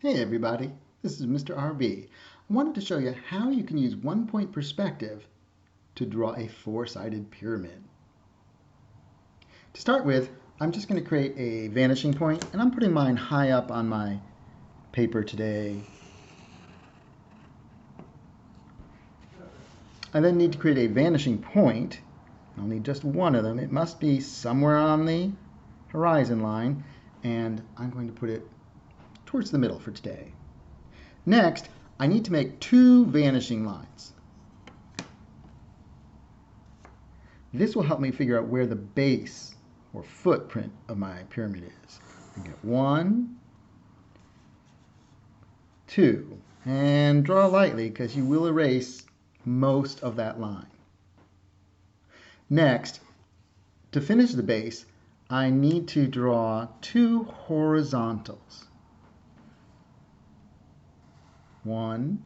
Hey everybody, this is Mr. RB. I wanted to show you how you can use one-point perspective to draw a four-sided pyramid. To start with, I'm just going to create a vanishing point, and I'm putting mine high up on my paper today. I then need to create a vanishing point. I'll need just one of them. It must be somewhere on the horizon line, and I'm going to put it towards the middle for today. Next, I need to make two vanishing lines. This will help me figure out where the base or footprint of my pyramid is. I get 1, 2, and draw lightly because you will erase most of that line. Next, to finish the base, I need to draw two horizontals. 1,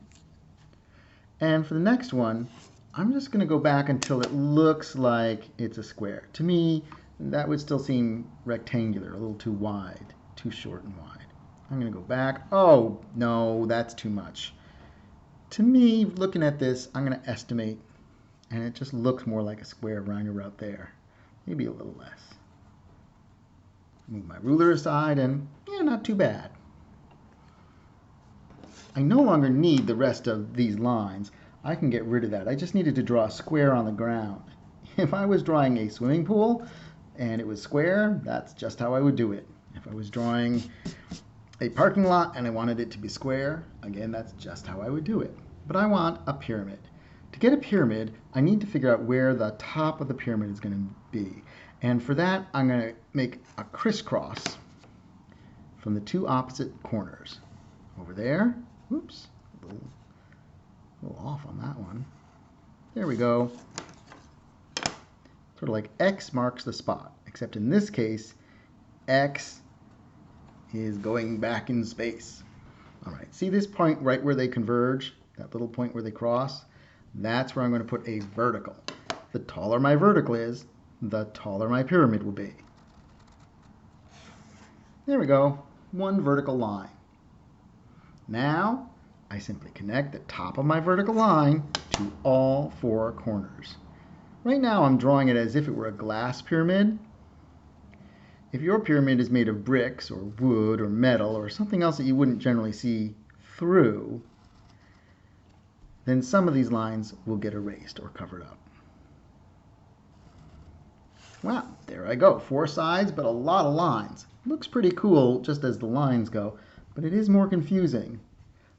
and for the next one, I'm just going to go back until it looks like it's a square. To me, that would still seem rectangular, a little too wide, too short and wide. I'm going to go back. Oh, no, that's too much. To me, looking at this, I'm going to estimate, and it just looks more like a square running about there. Maybe a little less. Move my ruler aside, and yeah, not too bad. I no longer need the rest of these lines. I can get rid of that. I just needed to draw a square on the ground. If I was drawing a swimming pool and it was square, that's just how I would do it. If I was drawing a parking lot and I wanted it to be square, again, that's just how I would do it. But I want a pyramid. To get a pyramid, I need to figure out where the top of the pyramid is going to be. And for that, I'm going to make a crisscross from the two opposite corners. Over there. Oops, a little off on that one. There we go. Sort of like X marks the spot, except in this case, X is going back in space. All right, see this point right where they converge, that little point where they cross? That's where I'm going to put a vertical. The taller my vertical is, the taller my pyramid will be. There we go, one vertical line. Now, I simply connect the top of my vertical line to all four corners. Right now, I'm drawing it as if it were a glass pyramid. If your pyramid is made of bricks or wood or metal or something else that you wouldn't generally see through, then some of these lines will get erased or covered up. Wow, there I go. 4 sides, but a lot of lines. Looks pretty cool just as the lines go, but it is more confusing.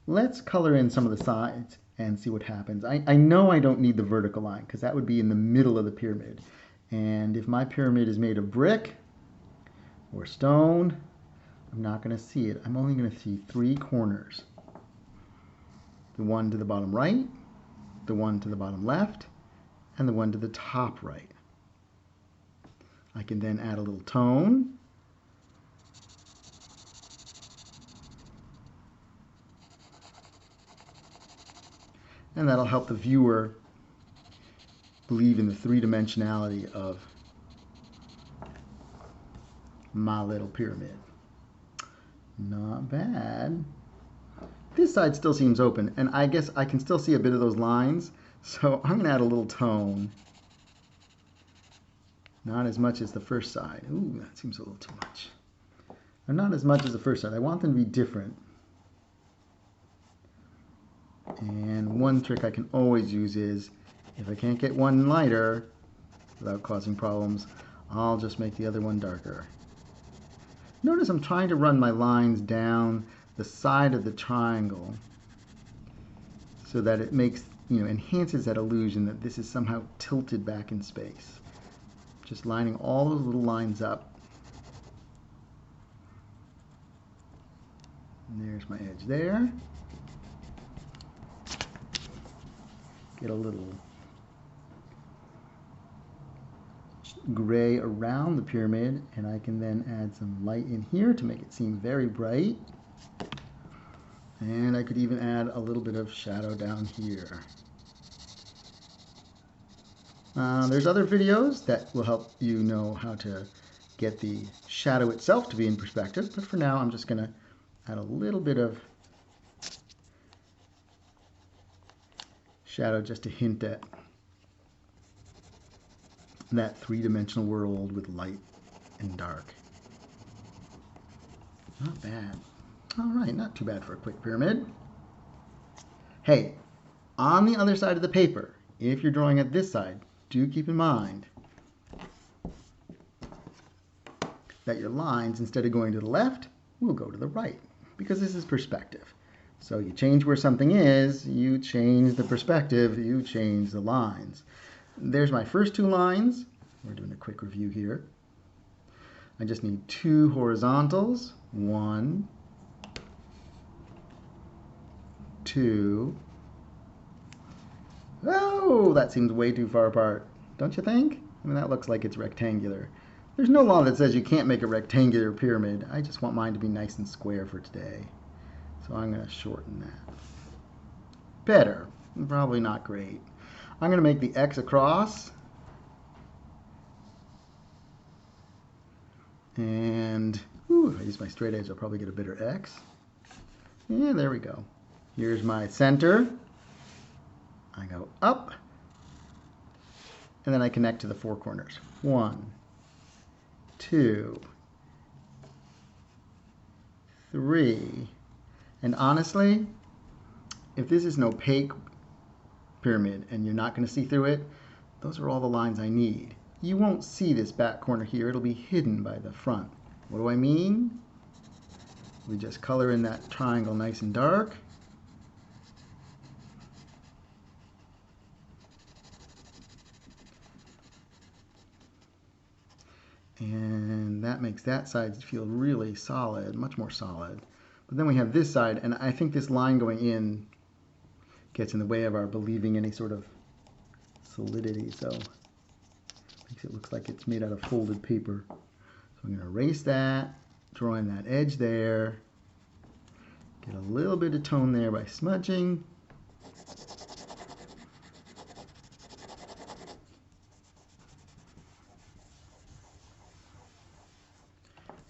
Let's color in some of the sides and see what happens. I know I don't need the vertical line because that would be in the middle of the pyramid. And if my pyramid is made of brick or stone, I'm not going to see it. I'm only going to see 3 corners. The one to the bottom right, the one to the bottom left, and the one to the top right. I can then add a little tone. And that'll help the viewer believe in the three-dimensionality of my little pyramid. Not bad. This side still seems open, and I guess I can still see a bit of those lines, so I'm going to add a little tone. Not as much as the first side. Ooh, that seems a little too much. Or not as much as the first side. I want them to be different. And one trick I can always use is, if I can't get one lighter without causing problems, I'll just make the other one darker. Notice I'm trying to run my lines down the side of the triangle so that it makes, enhances that illusion that this is somehow tilted back in space. Just lining all those little lines up. And there's my edge there. Get a little gray around the pyramid, and I can then add some light in here to make it seem very bright. And I could even add a little bit of shadow down here. There's other videos that will help you know how to get the shadow itself to be in perspective, but for now I'm just going to add a little bit of shadow just to hint at that three-dimensional world with light and dark. Not bad. All right, not too bad for a quick pyramid. Hey, on the other side of the paper, if you're drawing at this side, do keep in mind that your lines, instead of going to the left, will go to the right, because this is perspective. So you change where something is, you change the perspective, you change the lines. There's my first two lines. We're doing a quick review here. I just need two horizontals. 1, 2. Oh, that seems way too far apart, don't you think? I mean, that looks like it's rectangular. There's no law that says you can't make a rectangular pyramid. I just want mine to be nice and square for today. So I'm going to shorten that. Better. Probably not great. I'm going to make the X across. And if I use my straight edge, I'll probably get a better X. Yeah, there we go. Here's my center. I go up. And then I connect to the four corners. 1, 2, 3. And honestly, if this is an opaque pyramid and you're not going to see through it, those are all the lines I need. You won't see this back corner here. It'll be hidden by the front. What do I mean? We just color in that triangle nice and dark. And that makes that side feel really solid, much more solid. But then we have this side, and I think this line going in gets in the way of our believing any sort of solidity, so makes it look like it's made out of folded paper. So I'm going to erase that, draw in that edge there, get a little bit of tone there by smudging.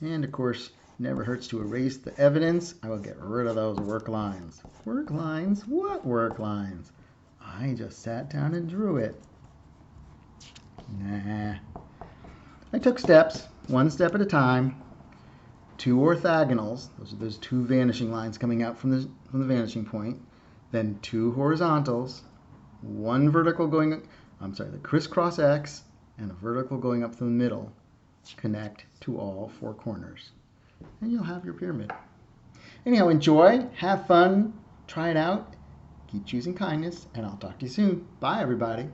And of course, never hurts to erase the evidence. I will get rid of those work lines. Work lines? What work lines? I just sat down and drew it. Nah. I took steps, one step at a time. 2 orthogonals, those are those 2 vanishing lines coming out from the vanishing point. Then 2 horizontals, 1 vertical going, the crisscross X, and a vertical going up through the middle. Connect to all 4 corners. And you'll have your pyramid. Anyhow, enjoy, have fun, try it out, keep choosing kindness, and I'll talk to you soon. Bye, everybody.